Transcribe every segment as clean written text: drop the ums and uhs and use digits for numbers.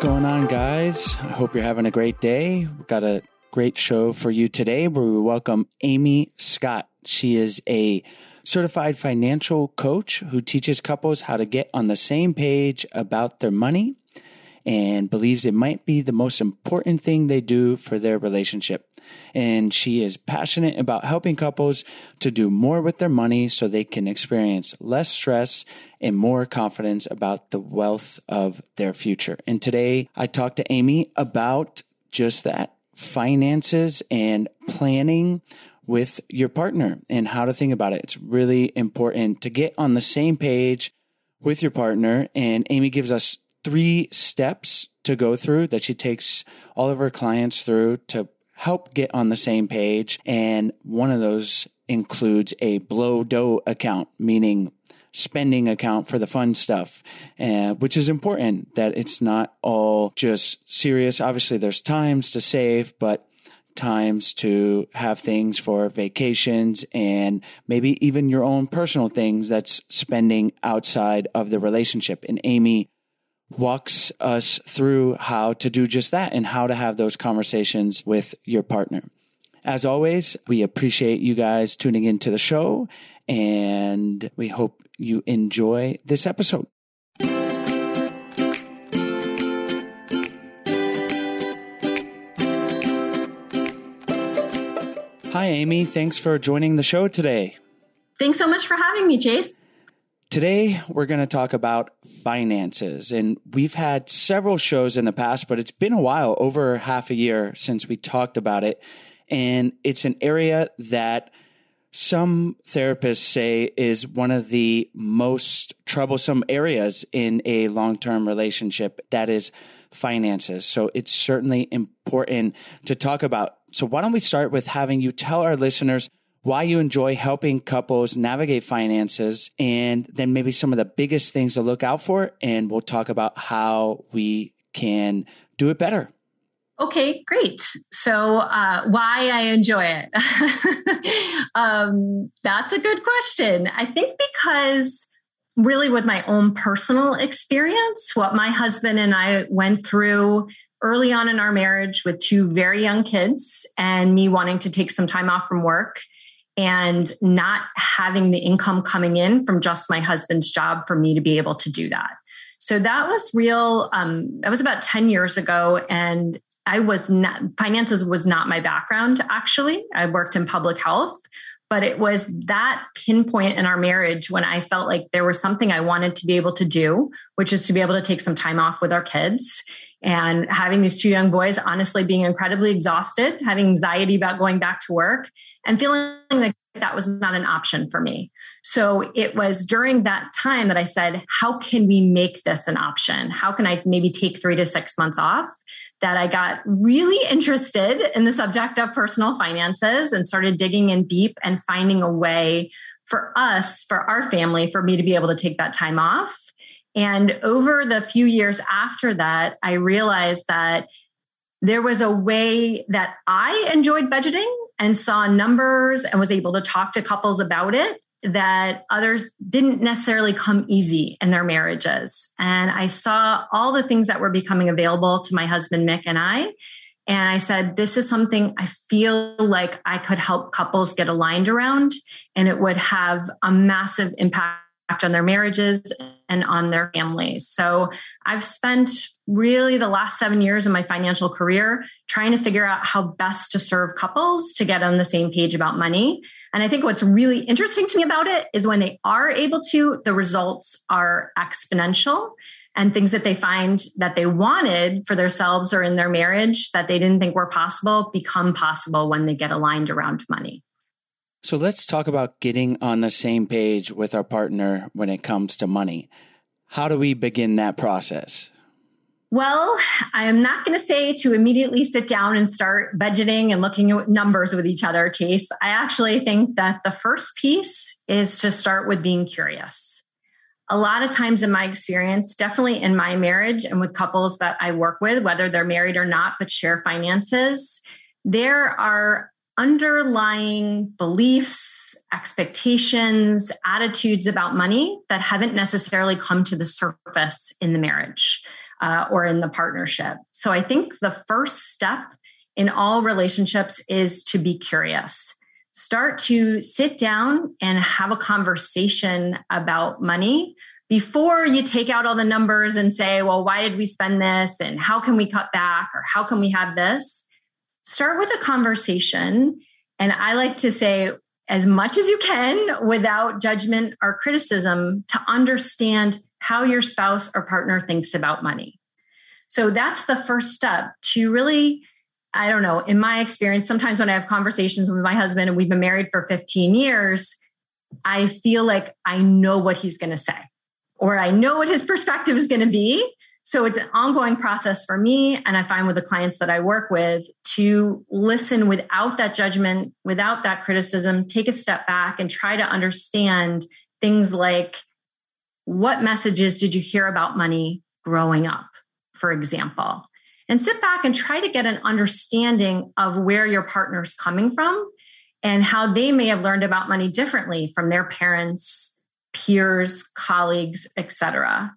going on, guys? I hope you're having a great day. We've got a great show for you today where we welcome Amy Scott. She is a certified financial coach who teaches couples how to get on the same page about their money and believes it might be the most important thing they do for their relationship. And she is passionate about helping couples to do more with their money so they can experience less stress and more confidence about the wealth of their future. And today I talked to Amy about just that, finances and planning with your partner and how to think about it. It's really important to get on the same page with your partner. And Amy gives us 3 steps to go through that she takes all of her clients through to help get on the same page. And one of those includes a blow dough account, meaning spending account for the fun stuff, which is important that it's not all just serious. Obviously, there's times to save, but times to have things for vacations and maybe even your own personal things that's spending outside of the relationship. And Amy walks us through how to do just that and how to have those conversations with your partner. As always, we appreciate you guys tuning into the show, and we hope you enjoy this episode. Hi, Amy. Thanks for joining the show today. Thanks so much for having me, Chase. Today, we're going to talk about finances, and we've had several shows in the past, but it's been a while, over half a year since we talked about it. And it's an area that some therapists say is one of the most troublesome areas in a long-term relationship, that is finances. So it's certainly important to talk about. So why don't we start with having you tell our listeners why you enjoy helping couples navigate finances, and then maybe some of the biggest things to look out for, and we'll talk about how we can do it better. Okay, great. So why I enjoy it? That's a good question. I think because really with my own personal experience, what my husband and I went through early on in our marriage with 2 very young kids and me wanting to take some time off from work and not having the income coming in from just my husband's job for me to be able to do that. So that was real. That was about 10 years ago. And finances was not my background, actually. I worked in public health, but it was that pinpoint in our marriage when I felt like there was something I wanted to be able to do, which is to be able to take some time off with our kids. And having these 2 young boys, honestly, being incredibly exhausted, having anxiety about going back to work and feeling like that was not an option for me. So it was during that time that I said, how can we make this an option? How can I maybe take 3 to 6 months off? That I got really interested in the subject of personal finances and started digging in deep and finding a way for us, for our family, for me to be able to take that time off. And over the few years after that, I realized that there was a way that I enjoyed budgeting and saw numbers and was able to talk to couples about it that others didn't necessarily come easy in their marriages. And I saw all the things that were becoming available to my husband, Mick, and I. And I said, this is something I feel like I could help couples get aligned around, and it would have a massive impact on their marriages and on their families. So I've spent really the last 7 years of my financial career trying to figure out how best to serve couples to get on the same page about money. And I think what's really interesting to me about it is when they are able to, the results are exponential, and things that they find that they wanted for themselves or in their marriage that they didn't think were possible become possible when they get aligned around money. So let's talk about getting on the same page with our partner when it comes to money. How do we begin that process? Well, I'm not going to say to immediately sit down and start budgeting and looking at numbers with each other, Chase. I actually think that the first piece is to start with being curious. A lot of times in my experience, definitely in my marriage and with couples that I work with, whether they're married or not, but share finances, there are underlying beliefs, expectations, attitudes about money that haven't necessarily come to the surface in the marriage. or in the partnership. So I think the first step in all relationships is to be curious. Start to sit down and have a conversation about money before you take out all the numbers and say, well, why did we spend this? And how can we cut back? Or how can we have this? Start with a conversation. And I like to say, as much as you can without judgment or criticism, to understand how your spouse or partner thinks about money. So that's the first step to really, I don't know, in my experience, sometimes when I have conversations with my husband and we've been married for 15 years, I feel like I know what he's going to say, or I know what his perspective is going to be. So it's an ongoing process for me. And I find with the clients that I work with to listen without that judgment, without that criticism, take a step back and try to understand things like, what messages did you hear about money growing up, for example? And sit back and try to get an understanding of where your partner's coming from and how they may have learned about money differently from their parents, peers, colleagues, etc.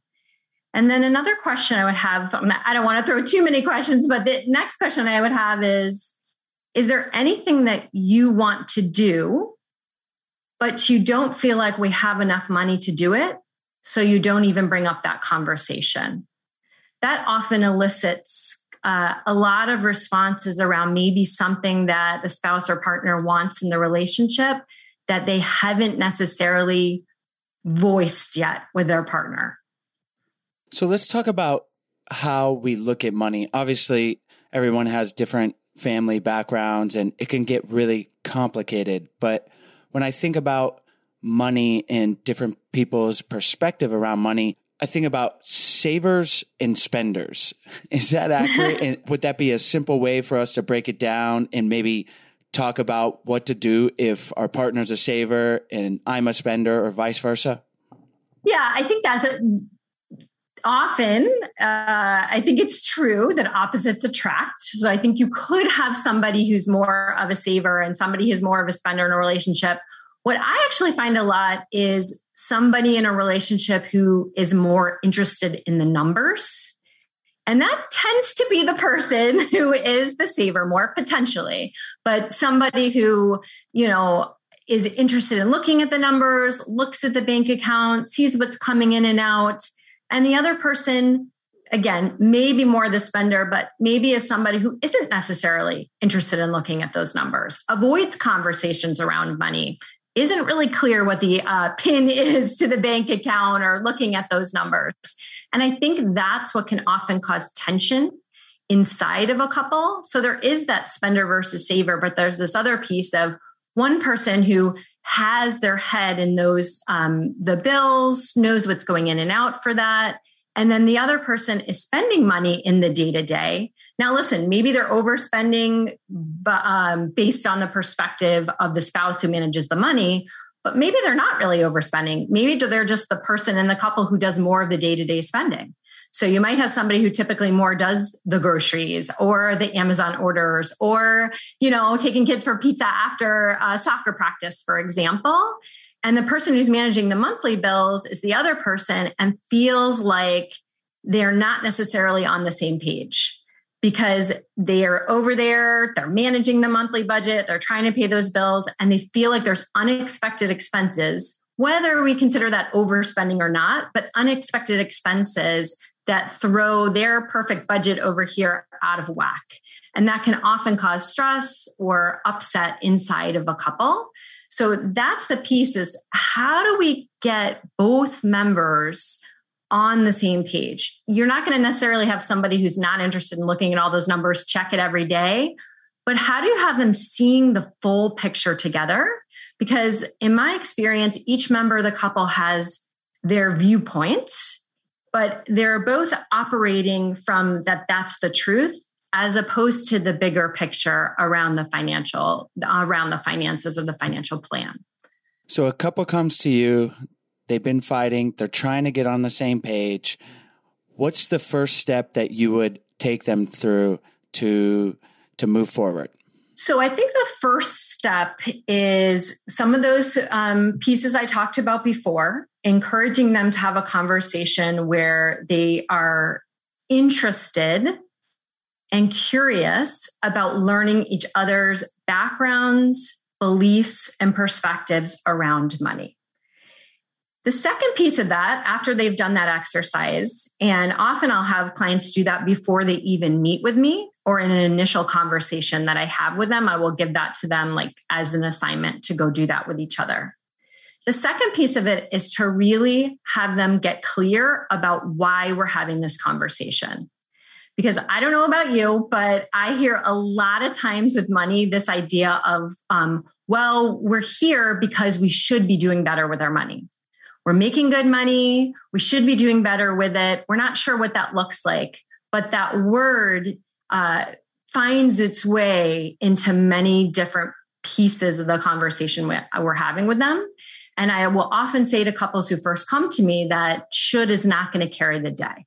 And then another question I would have, I don't want to throw too many questions, but the next question I would have is there anything that you want to do, but you don't feel like we have enough money to do it, so you don't even bring up that conversation? That often elicits a lot of responses around maybe something that the spouse or partner wants in the relationship that they haven't necessarily voiced yet with their partner. So let's talk about how we look at money. Obviously, everyone has different family backgrounds and it can get really complicated. But when I think about money and different people's perspective around money, I think about savers and spenders. Is that accurate? And would that be a simple way for us to break it down and maybe talk about what to do if our partner's a saver and I'm a spender, or vice versa? Yeah, I think that's often, I think it's true that opposites attract. So I think you could have somebody who's more of a saver and somebody who's more of a spender in a relationship. What I actually find a lot is somebody in a relationship who is more interested in the numbers. And that tends to be the person who is the saver more potentially, but somebody who, is interested in looking at the numbers, looks at the bank account, sees what's coming in and out. And the other person, again, maybe more the spender, but maybe is somebody who isn't necessarily interested in looking at those numbers, avoids conversations around money, isn't really clear what the PIN is to the bank account or looking at those numbers. And I think that's what can often cause tension inside of a couple. So there is that spender versus saver, but there's this other piece of one person who has their head in those, the bills, knows what's going in and out for that. And then the other person is spending money in the day-to-day. Now, listen, maybe they're overspending based on the perspective of the spouse who manages the money, but maybe they're not really overspending. Maybe they're just the person in the couple who does more of the day-to-day spending. So you might have somebody who typically more does the groceries or the Amazon orders or, taking kids for pizza after soccer practice, for example. And the person who's managing the monthly bills is the other person and feels like they're not necessarily on the same page because they're over there, they're managing the monthly budget, they're trying to pay those bills, and they feel like there's unexpected expenses, whether we consider that overspending or not, but unexpected expenses that throw their perfect budget over here out of whack. And that can often cause stress or upset inside of a couple. So that's the piece is how do we get both members on the same page? You're not going to necessarily have somebody who's not interested in looking at all those numbers, check it every day. But how do you have them seeing the full picture together? Because in my experience, each member of the couple has their viewpoints, but they're both operating from that's the truth, as opposed to the bigger picture around the finances of the financial plan. So a couple comes to you, they've been fighting, they're trying to get on the same page. What's the first step that you would take them through to move forward? So I think the first step is some of those pieces I talked about before, encouraging them to have a conversation where they are interested and curious about learning each other's backgrounds, beliefs, and perspectives around money. The second piece of that, after they've done that exercise, and often I'll have clients do that before they even meet with me or in an initial conversation that I have with them, I will give that to them like as an assignment to go do that with each other. The second piece of it is to really have them get clear about why we're having this conversation. Because I don't know about you, but I hear a lot of times with money, this idea of, well, we're here because we should be doing better with our money. We're making good money. We should be doing better with it. We're not sure what that looks like, but that word finds its way into many different pieces of the conversation we're having with them. And I will often say to couples who first come to me that should is not going to carry the day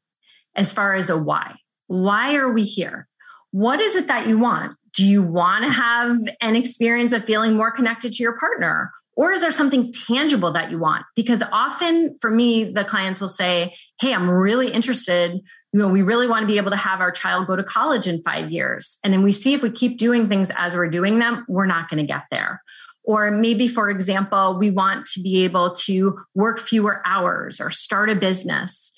as far as a why. Why are we here? What is it that you want? Do you want to have an experience of feeling more connected to your partner? Or is there something tangible that you want? Because often for me, the clients will say, hey, I'm really interested. We really want to be able to have our child go to college in 5 years. And then we see if we keep doing things as we're doing them, we're not going to get there. Or maybe, for example, we want to be able to work fewer hours or start a business.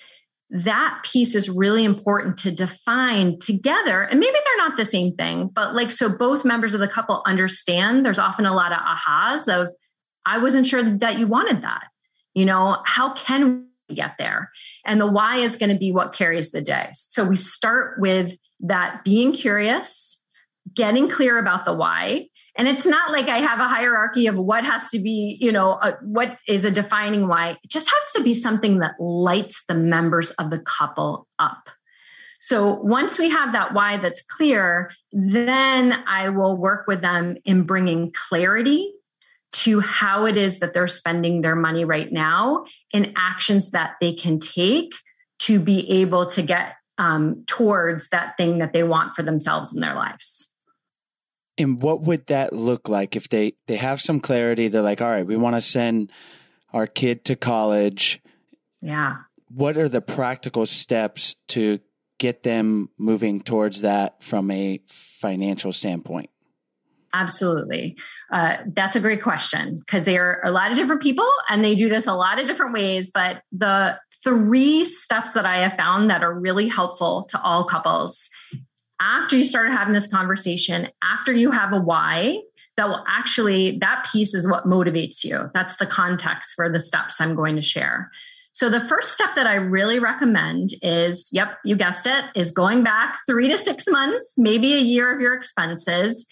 That piece is really important to define together. And maybe they're not the same thing, but so both members of the couple understand. There's often a lot of ahas of, I wasn't sure that you wanted that. How can we get there? And the why is going to be what carries the day. So we start with that being curious, getting clear about the why. And it's not like I have a hierarchy of what has to be, what is a defining why. It just has to be something that lights the members of the couple up. So once we have that why that's clear, then I will work with them in bringing clarity to how it is that they're spending their money right now and actions that they can take to be able to get towards that thing that they want for themselves in their lives. And what would that look like if they have some clarity? They're like, all right, we want to send our kid to college. Yeah. What are the practical steps to get them moving towards that from a financial standpoint? Absolutely. That's a great question because there are a lot of different people and they do this a lot of different ways. But the 3 steps that I have found that are really helpful to all couples after you started having this conversation, after you have a why, that piece is what motivates you. That's the context for the steps I'm going to share. So the first step that I really recommend is, yep, you guessed it, is going back 3 to 6 months, maybe a year of your expenses.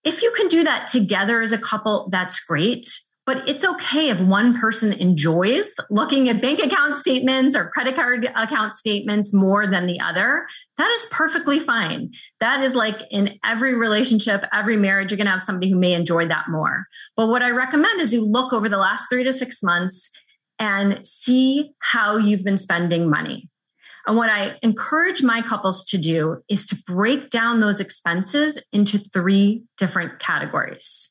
If you can do that together as a couple, that's great. But it's okay if one person enjoys looking at bank account statements or credit card account statements more than the other. That is perfectly fine. That is like in every relationship, every marriage, you're going to have somebody who may enjoy that more. But what I recommend is you look over the last 3 to 6 months and see how you've been spending money. And what I encourage my couples to do is to break down those expenses into 3 different categories.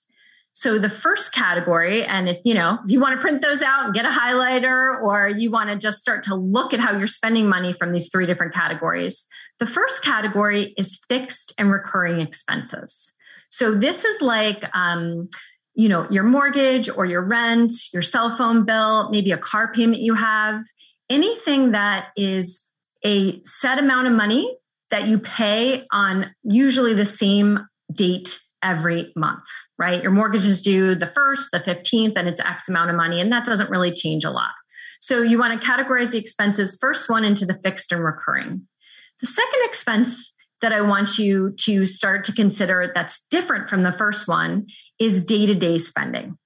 So the first category, and if you want to print those out and get a highlighter, or you want to just start to look at how you're spending money from these 3 different categories, the first category is fixed and recurring expenses. So this is like, your mortgage or your rent, your cell phone bill, maybe a car payment you have, anything that is a set amount of money that you pay on usually the same date every month, right? Your mortgage is due the 1st, the 15th, and it's X amount of money, and that doesn't really change a lot. So you want to categorize the expenses, first one into the fixed and recurring. The second expense that I want you to start to consider that's different from the first one is day-to-day spending.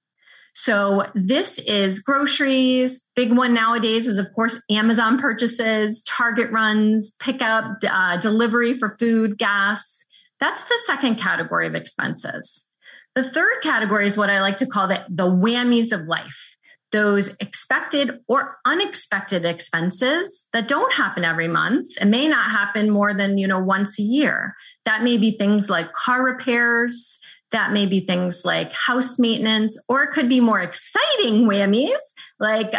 So this is groceries. Big one nowadays is, of course, Amazon purchases, Target runs, pickup, delivery for food, gas. That's the second category of expenses. The third category is what I like to call the whammies of life. Those expected or unexpected expenses that don't happen every month and may not happen more than, once a year. That may be things like car repairs. That may be things like house maintenance, or it could be more exciting whammies like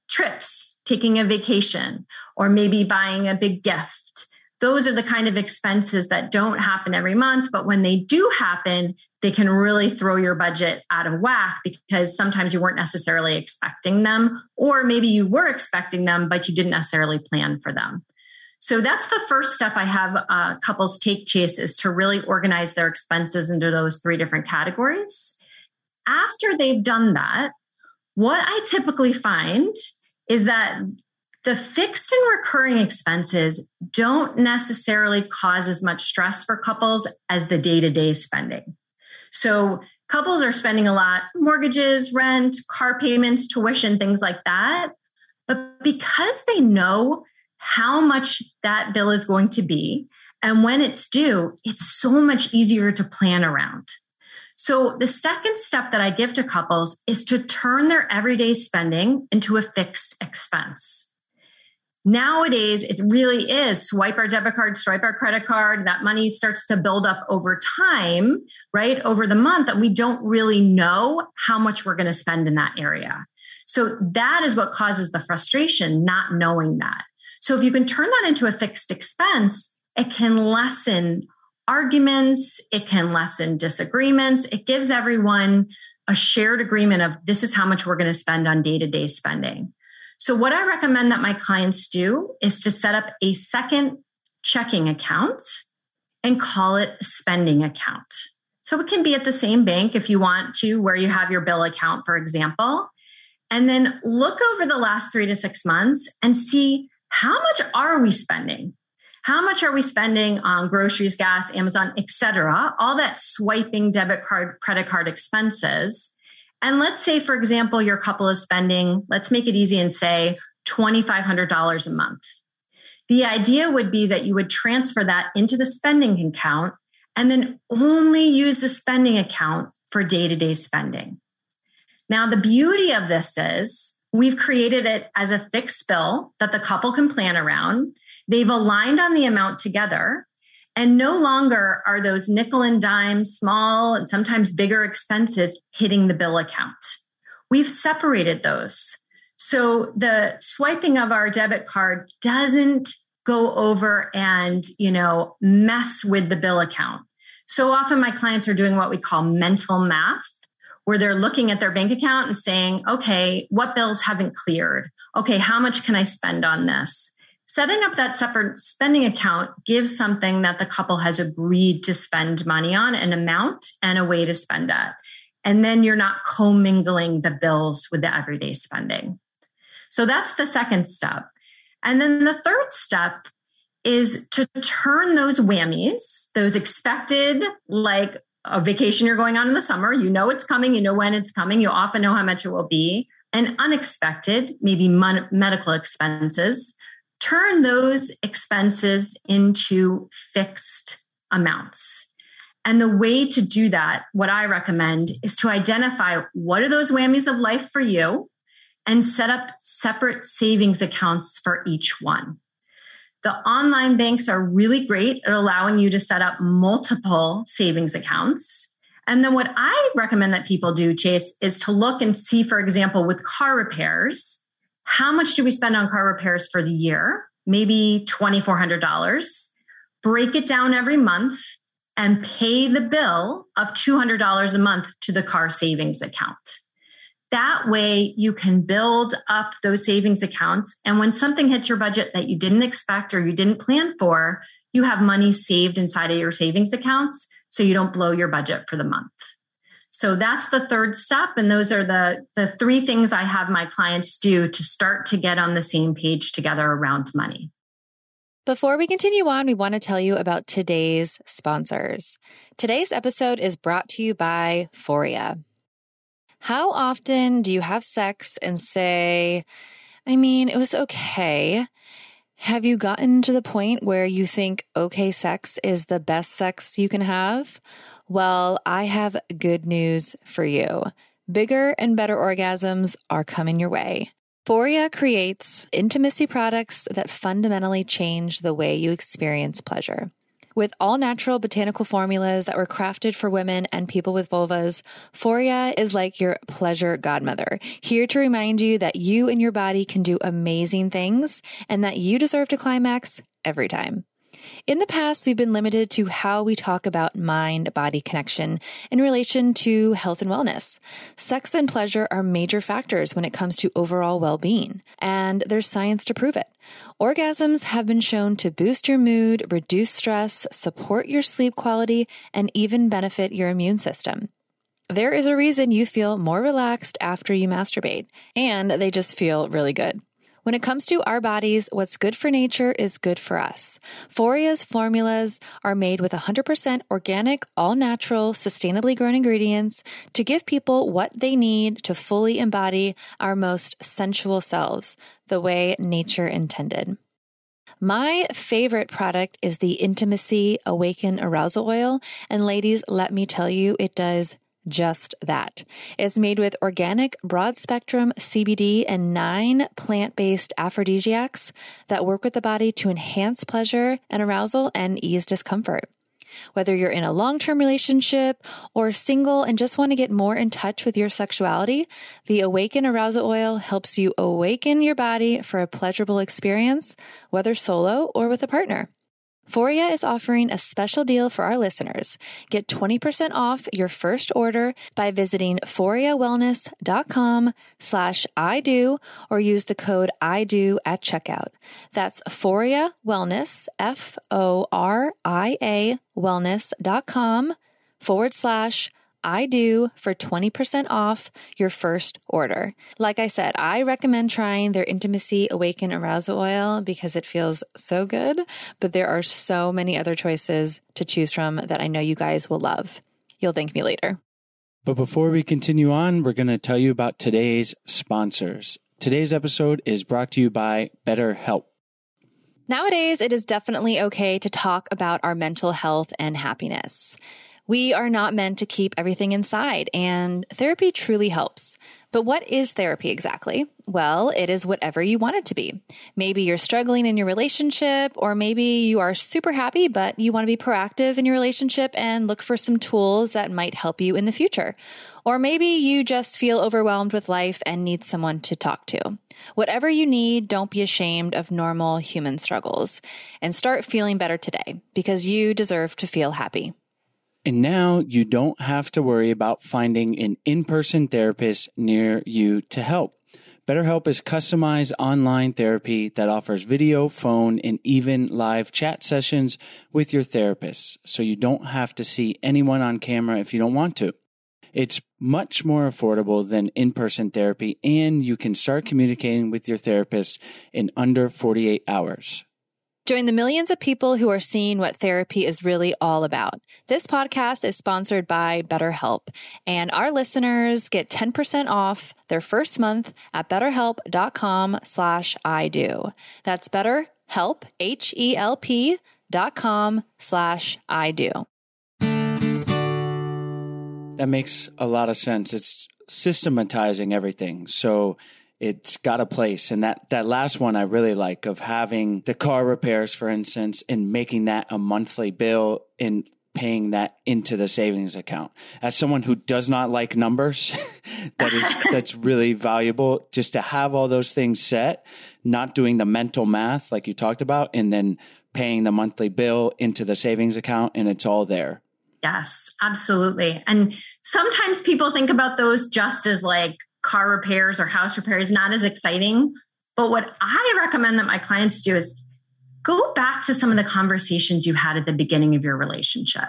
trips, taking a vacation, or maybe buying a big gift. those are the kind of expenses that don't happen every month, but when they do happen, they can really throw your budget out of whack because sometimes you weren't necessarily expecting them, or maybe you were expecting them, but you didn't necessarily plan for them. So that's the first step I have couples take, Chase, is to really organize their expenses into those 3 different categories. After they've done that, what I typically find is that the fixed and recurring expenses don't necessarily cause as much stress for couples as the day-to-day spending. So couples are spending a lot, mortgages, rent, car payments, tuition, things like that. But because they know how much that bill is going to be and when it's due, it's so much easier to plan around. So the second step that I give to couples is to turn their everyday spending into a fixed expense. Nowadays, it really is swipe our debit card, swipe our credit card. That money starts to build up over time, right? Over the month, and we don't really know how much we're going to spend in that area. So that is what causes the frustration, not knowing that. So if you can turn that into a fixed expense, it can lessen arguments. It can lessen disagreements. It gives everyone a shared agreement of this is how much we're going to spend on day-to-day spending. So what I recommend that my clients do is to set up a second checking account and call it a spending account. So it can be at the same bank if you want to, where you have your bill account, for example, and then look over the last 3 to 6 months and see how much are we spending? How much are we spending on groceries, gas, Amazon, etc., all that swiping debit card, credit card expenses. And let's say, for example, your couple is spending, let's make it easy and say $2,500 a month. The idea would be that you would transfer that into the spending account and then only use the spending account for day-to-day spending. Now, the beauty of this is we've created it as a fixed bill that the couple can plan around. They've aligned on the amount together. And no longer are those nickel and dime, small and sometimes bigger expenses hitting the bill account. We've separated those. So the swiping of our debit card doesn't go over and, mess with the bill account. So often my clients are doing what we call mental math, where they're looking at their bank account and saying, okay, what bills haven't cleared? Okay, how much can I spend on this? Setting up that separate spending account gives something that the couple has agreed to spend money on, an amount and a way to spend that. And then you're not commingling the bills with the everyday spending. So that's the second step. And then the third step is to turn those whammies, those expected, like a vacation you're going on in the summer, you know it's coming, you know when it's coming, you often know how much it will be, and unexpected, maybe medical expenses. Turn those expenses into fixed amounts. And the way to do that, what I recommend, is to identify what are those whammies of life for you and set up separate savings accounts for each one. The online banks are really great at allowing you to set up multiple savings accounts. And then what I recommend that people do, Chase, is to look and see, for example, with car repairs, how much do we spend on car repairs for the year? Maybe $2,400. Break it down every month and pay the bill of $200 a month to the car savings account. That way you can build up those savings accounts. And when something hits your budget that you didn't expect or you didn't plan for, you have money saved inside of your savings accounts so you don't blow your budget for the month. So that's the third step. And those are the 3 things I have my clients do to start to get on the same page together around money. Before we continue on, we want to tell you about today's sponsors. Today's episode is brought to you by Foria. How often do you have sex and say, it was okay? Have you gotten to the point where you think okay sex is the best sex you can have? Well, I have good news for you. Bigger and better orgasms are coming your way. Foria creates intimacy products that fundamentally change the way you experience pleasure. With all-natural botanical formulas that were crafted for women and people with vulvas, Foria is like your pleasure godmother, here to remind you that you and your body can do amazing things and that you deserve to climax every time. In the past, we've been limited to how we talk about mind-body connection in relation to health and wellness. Sex and pleasure are major factors when it comes to overall well-being, and there's science to prove it. Orgasms have been shown to boost your mood, reduce stress, support your sleep quality, and even benefit your immune system. There is a reason you feel more relaxed after you masturbate, and they just feel really good. When it comes to our bodies, what's good for nature is good for us. Foria's formulas are made with 100% organic, all-natural, sustainably grown ingredients to give people what they need to fully embody our most sensual selves, the way nature intended. My favorite product is the Intimacy Awaken Arousal Oil, and ladies, let me tell you, it does just that. It's made with organic, broad-spectrum CBD and 9 plant-based aphrodisiacs that work with the body to enhance pleasure and arousal and ease discomfort. Whether you're in a long-term relationship or single and just want to get more in touch with your sexuality, the Awaken Arousal Oil helps you awaken your body for a pleasurable experience, whether solo or with a partner. Foria is offering a special deal for our listeners. Get 20% off your first order by visiting foriawellness.com/IDO or use the code IDO at checkout. That's Foria Wellness, FORIA wellness.com/IDO for 20% off your first order. Like I said, I recommend trying their Intimacy Awaken Arousal Oil because it feels so good, but there are so many other choices to choose from that I know you guys will love. You'll thank me later. But before we continue on, we're going to tell you about today's sponsors. Today's episode is brought to you by BetterHelp. Nowadays, it is definitely okay to talk about our mental health and happiness. We are not meant to keep everything inside, and therapy truly helps. But what is therapy exactly? Well, it is whatever you want it to be. Maybe you're struggling in your relationship, or maybe you are super happy, but you want to be proactive in your relationship and look for some tools that might help you in the future. Or maybe you just feel overwhelmed with life and need someone to talk to. Whatever you need, don't be ashamed of normal human struggles and start feeling better today because you deserve to feel happy. And now you don't have to worry about finding an in-person therapist near you to help. BetterHelp is customized online therapy that offers video, phone, and even live chat sessions with your therapist, so you don't have to see anyone on camera if you don't want to. It's much more affordable than in-person therapy, and you can start communicating with your therapist in under 48 hours. Join the millions of people who are seeing what therapy is really all about. This podcast is sponsored by BetterHelp, and our listeners get 10% off their first month at betterhelp.com/IDO. That's BetterHelp, HELP.com/IDO. That makes a lot of sense. It's systematizing everything. So it's got a place. And that last one I really like, of having the car repairs, for instance, and making that a monthly bill and paying that into the savings account. As someone who does not like numbers, that's really valuable just to have all those things set, not doing the mental math like you talked about, and then paying the monthly bill into the savings account, and it's all there. Yes, absolutely. And sometimes people think about those just as like car repairs or house repairs, not as exciting. But what I recommend that my clients do is go back to some of the conversations you had at the beginning of your relationship.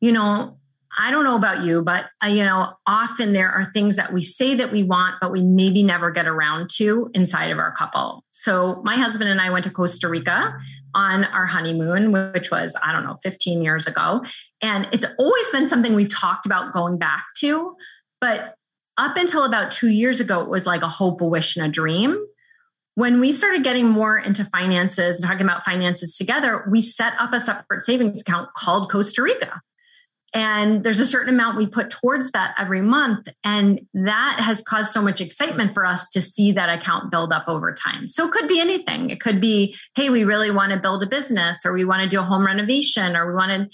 You know, I don't know about you, but often there are things that we say that we want, but we maybe never get around to inside of our couple. So my husband and I went to Costa Rica on our honeymoon, which was, 15 years ago. And it's always been something we've talked about going back to. But up until about 2 years ago, it was like a hope, a wish, and a dream. When we started getting more into finances and talking about finances together, we set up a separate savings account called Costa Rica. And there's a certain amount we put towards that every month. And that has caused so much excitement for us to see that account build up over time. So it could be anything. It could be, hey, we really want to build a business, or we want to do a home renovation, or we want to,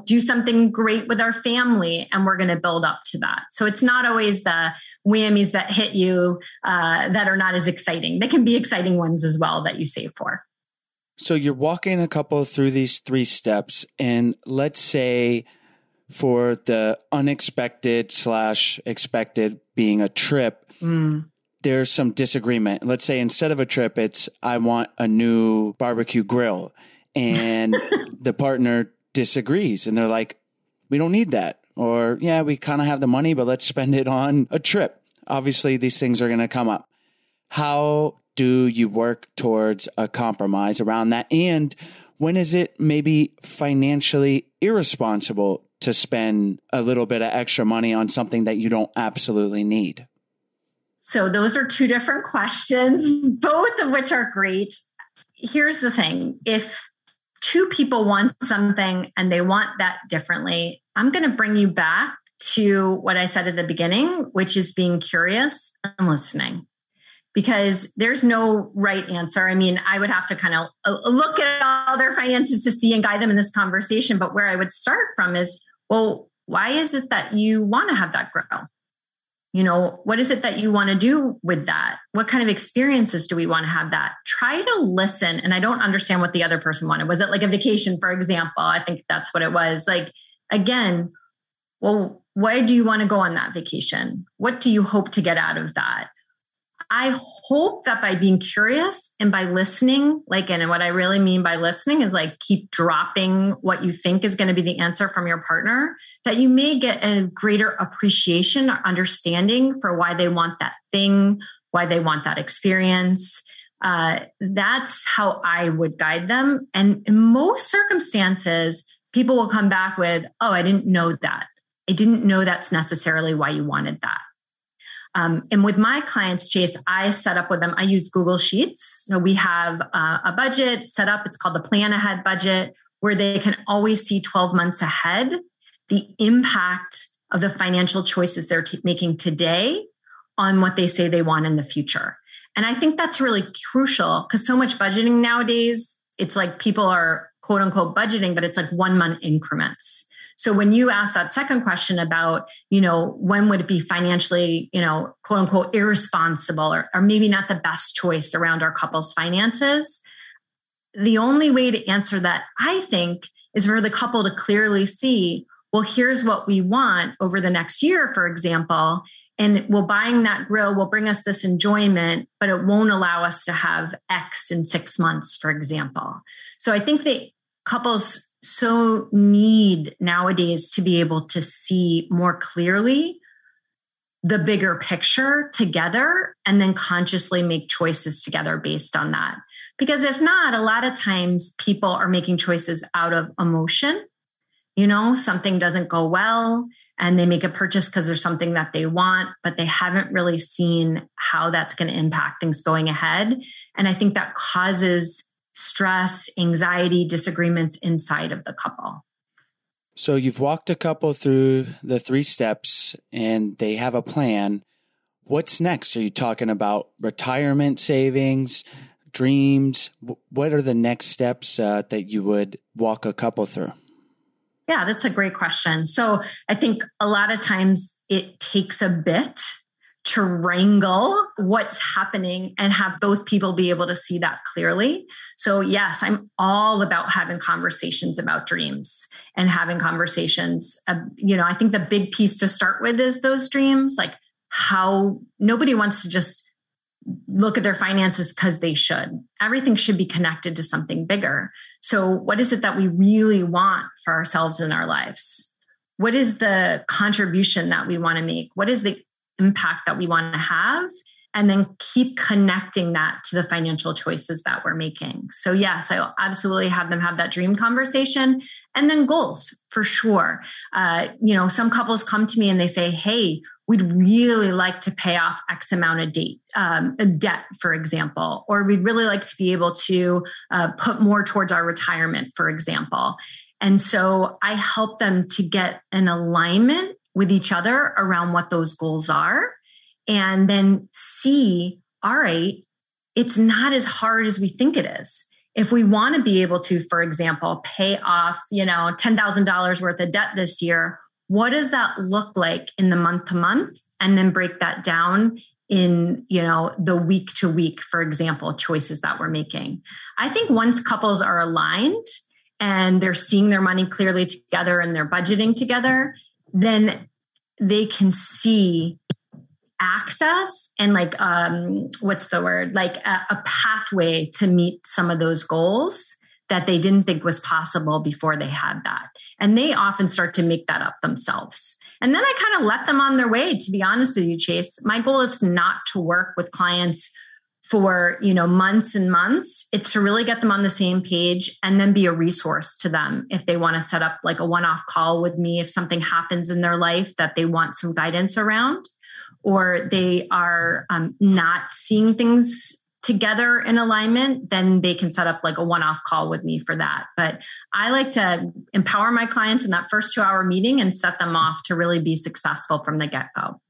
do something great with our family, and we're going to build up to that. So it's not always the whammies that hit you that are not as exciting. They can be exciting ones as well that you save for. So you're walking a couple through these 3 steps, and let's say for the unexpected / expected being a trip, there's some disagreement. Let's say instead of a trip, it's I want a new barbecue grill, and the partner disagrees and they're like, we don't need that. Or, yeah, we kind of have the money, but let's spend it on a trip. Obviously, these things are going to come up. How do you work towards a compromise around that? And when is it maybe financially irresponsible to spend a little bit of extra money on something that you don't absolutely need? So those are 2 different questions, both of which are great. Here's the thing. If 2 people want something and they want that differently, I'm going to bring you back to what I said at the beginning, which is being curious and listening. Because there's no right answer. I mean, I would have to kind of look at all their finances to see and guide them in this conversation. But where I would start from is, well, why is it that you want to have that grill? You know, what is it that you want to do with that? What kind of experiences do we want to have that? Try to listen. And I don't understand what the other person wanted. Was it like a vacation, for example? I think that's what it was. Like, again, well, why do you want to go on that vacation? What do you hope to get out of that? I hope that by being curious and by listening, and what I really mean by listening is like keep dropping what you think is going to be the answer from your partner, that you may get a greater appreciation or understanding for why they want that thing, why they want that experience. That's how I would guide them. And in most circumstances, people will come back with, oh, I didn't know that. I didn't know that's necessarily why you wanted that. And with my clients, Chase, I set up with them, I use Google Sheets. So we have a budget set up. It's called the Plan Ahead budget, where they can always see 12 months ahead the impact of the financial choices they're making today on what they say they want in the future. And I think that's really crucial because so much budgeting nowadays, it's like people are quote unquote budgeting, but it's like 1 month increments. So when you ask that second question about, when would it be financially, quote unquote, irresponsible or maybe not the best choice around our couple's finances, the only way to answer that, I think, is for the couple to clearly see, well, here's what we want over the next year, for example, and buying that grill will bring us this enjoyment, but it won't allow us to have X in 6 months, for example. So I think that couples so need nowadays to be able to see more clearly the bigger picture together and then consciously make choices together based on that. Because if not, a lot of times people are making choices out of emotion. Something doesn't go well and they make a purchase because there's something that they want, but they haven't really seen how that's going to impact things going ahead. And I think that causes stress, anxiety, disagreements inside of the couple. So you've walked a couple through the 3 steps and they have a plan. What's next? Are you talking about retirement savings, dreams? What are the next steps that you would walk a couple through? Yeah, that's a great question. So I think a lot of times it takes a bit to wrangle what's happening and have both people be able to see that clearly. So yes, I'm all about having conversations about dreams and having conversations. I think the big piece to start with is those dreams, like how nobody wants to just look at their finances because they should. Everything should be connected to something bigger. So what is it that we really want for ourselves in our lives? What is the contribution that we want to make? What is the impact that we want to have, and then keep connecting that to the financial choices that we're making. So yes, I absolutely have them have that dream conversation, and then goals for sure. Some couples come to me and they say, hey, we'd really like to pay off X amount of debt, for example, or we'd really like to be able to put more towards our retirement, for example. And so I help them to get an alignment with each other around what those goals are, and then see, all right, it's not as hard as we think it is. If we want to be able to, for example, pay off, $10,000 worth of debt this year, what does that look like in the month to month? And then break that down in, the week to week, for example, choices that we're making. I think once couples are aligned and they're seeing their money clearly together and they're budgeting together, then they can see access and what's the word? Like a pathway to meet some of those goals that they didn't think was possible before they had that. And they often start to make that up themselves. And then I kind of let them on their way, to be honest with you, Chase. My goal is not to work with clients for, months and months. It's to really get them on the same page and then be a resource to them if they want to set up like a one-off call with me, if something happens in their life that they want some guidance around, or they are not seeing things together in alignment, then they can set up like a one-off call with me for that. But I like to empower my clients in that first 2-hour meeting and set them off to really be successful from the get-go.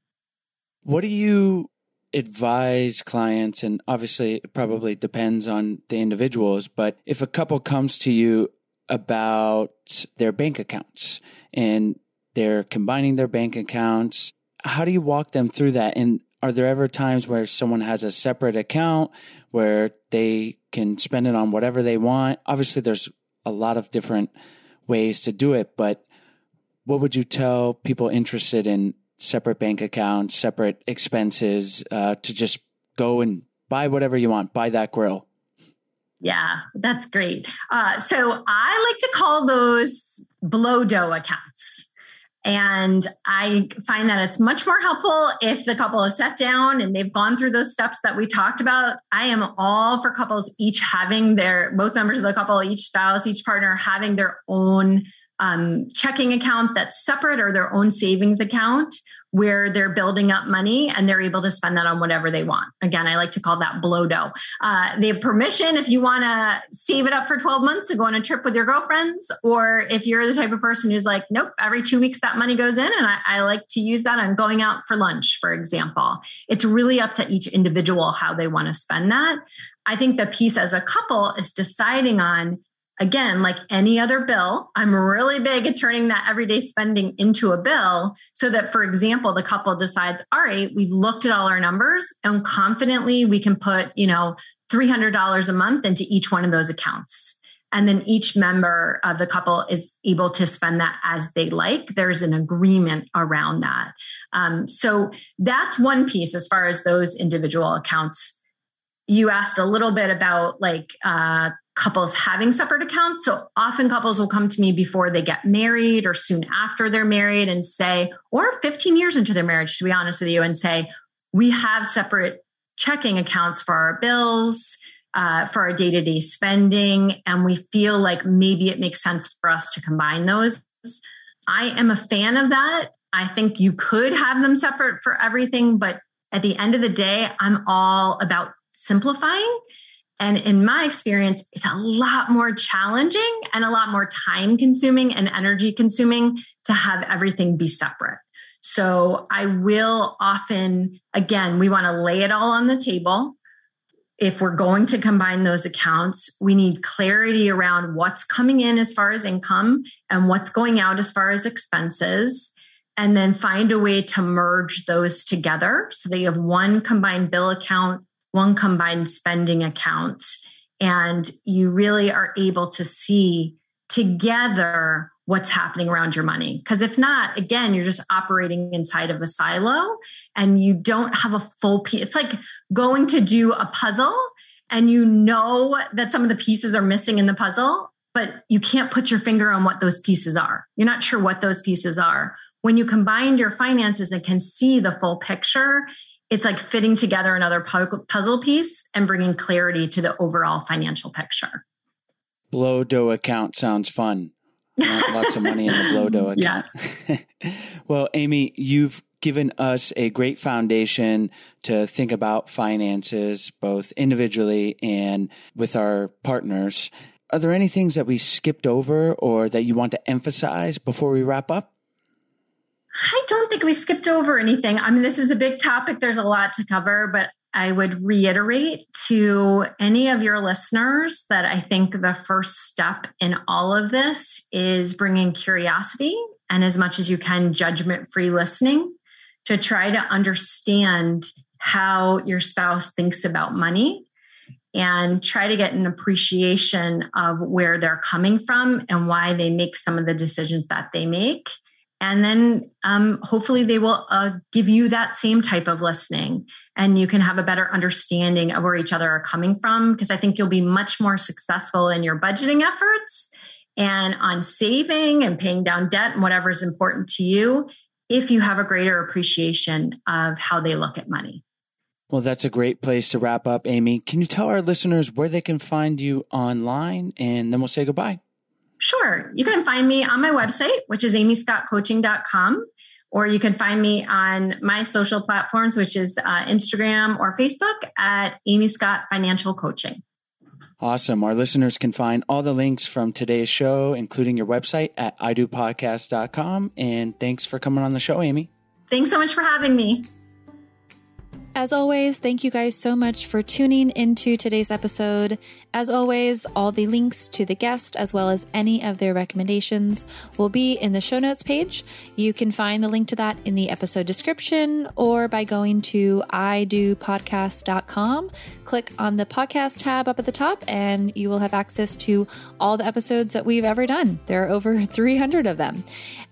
What do you advise clients? And obviously it probably depends on the individuals, but if a couple comes to you about their bank accounts and they're combining their bank accounts, how do you walk them through that? And are there ever times where someone has a separate account where they can spend it on whatever they want? Obviously, there's a lot of different ways to do it, but what would you tell people interested in separate bank accounts, separate expenses, to just go and buy whatever you want, buy that grill? Yeah, that's great. So I like to call those blow dough accounts. And I find that it's much more helpful if the couple is sat down and they've gone through those steps that we talked about. I am all for couples each having both members of the couple, each spouse, each partner having their own checking account that's separate, or their own savings account where they're building up money and they're able to spend that on whatever they want. Again, I like to call that blow dough. They have permission if you want to save it up for 12 months and go on a trip with your girlfriends, or if you're the type of person who's like, nope, every 2 weeks that money goes in and I like to use that on going out for lunch, for example. It's really up to each individual how they want to spend that. I think the piece as a couple is deciding on, again, like any other bill, I'm really big at turning that everyday spending into a bill so that, for example, the couple decides, all right, we've looked at all our numbers and confidently we can put, $300 a month into each one of those accounts. And then each member of the couple is able to spend that as they like. There's an agreement around that. So that's one piece as far as those individual accounts. You asked a little bit about couples having separate accounts. So often couples will come to me before they get married or soon after they're married and say, or 15 years into their marriage, to be honest with you, and say, we have separate checking accounts for our bills, for our day-to-day spending, and we feel like maybe it makes sense for us to combine those. I am a fan of that. I think you could have them separate for everything, but at the end of the day, I'm all about simplifying. And in my experience, it's a lot more challenging and a lot more time consuming and energy consuming to have everything be separate. So I will often, again, we want to lay it all on the table. If we're going to combine those accounts, we need clarity around what's coming in as far as income and what's going out as far as expenses, and then find a way to merge those together so that you have one combined bill account, one combined spending account, and you really are able to see together what's happening around your money. Because if not, again, you're just operating inside of a silo and you don't have a full piece. It's like going to do a puzzle and you know that some of the pieces are missing in the puzzle, but you can't put your finger on what those pieces are. You're not sure what those pieces are. When you combine your finances and can see the full picture, it's like fitting together another puzzle piece and bringing clarity to the overall financial picture. Blow dough account sounds fun. Lots of money in the blow dough account. Yes. Well, Amy, you've given us a great foundation to think about finances, both individually and with our partners. Are there any things that we skipped over or that you want to emphasize before we wrap up? I don't think we skipped over anything. I mean, this is a big topic. There's a lot to cover, but I would reiterate to any of your listeners that I think the first step in all of this is bringing curiosity and, as much as you can, judgment-free listening to try to understand how your spouse thinks about money and try to get an appreciation of where they're coming from and why they make some of the decisions that they make. And then hopefully they will give you that same type of listening, and you can have a better understanding of where each other are coming from, because I think you'll be much more successful in your budgeting efforts and on saving and paying down debt and whatever is important to you if you have a greater appreciation of how they look at money. Well, that's a great place to wrap up, Amy. Can you tell our listeners where they can find you online, and then we'll say goodbye? Sure. You can find me on my website, which is amyscottcoaching.com, or you can find me on my social platforms, which is Instagram or Facebook at Amy Scott Financial Coaching. Awesome. Our listeners can find all the links from today's show, including your website at idopodcast.com. And thanks for coming on the show, Amy. Thanks so much for having me. As always, thank you guys so much for tuning into today's episode. As always, all the links to the guest, as well as any of their recommendations, will be in the show notes page. You can find the link to that in the episode description or by going to idopodcast.com. Click on the podcast tab up at the top, and you will have access to all the episodes that we've ever done. There are over 300 of them.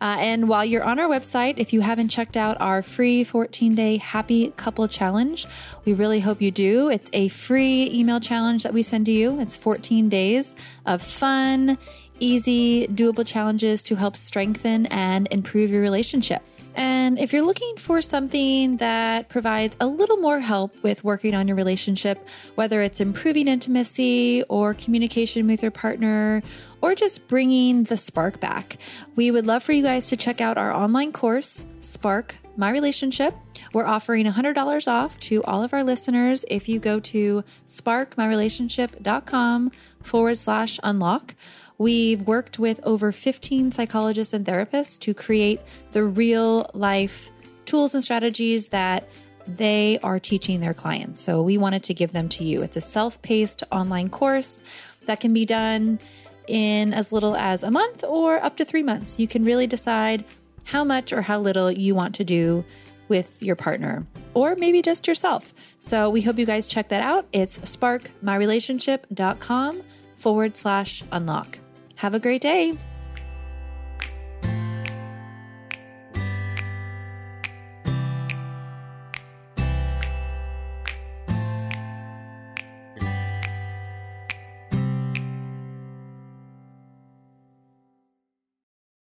And while you're on our website, if you haven't checked out our free 14-day happy couple challenge, we really hope you do. It's a free email challenge that we send to you. It's 14 days of fun, easy, doable challenges to help strengthen and improve your relationship. And if you're looking for something that provides a little more help with working on your relationship, whether it's improving intimacy or communication with your partner, or just bringing the spark back, we would love for you guys to check out our online course, Spark My Relationship. We're offering $100 off to all of our listeners if you go to sparkmyrelationship.com/unlock. We've worked with over 15 psychologists and therapists to create the real life tools and strategies that they are teaching their clients. So we wanted to give them to you. It's a self-paced online course that can be done in as little as a month or up to 3 months. You can really decide how much or how little you want to do with your partner, or maybe just yourself. So we hope you guys check that out. It's sparkmyrelationship.com/unlock. Have a great day.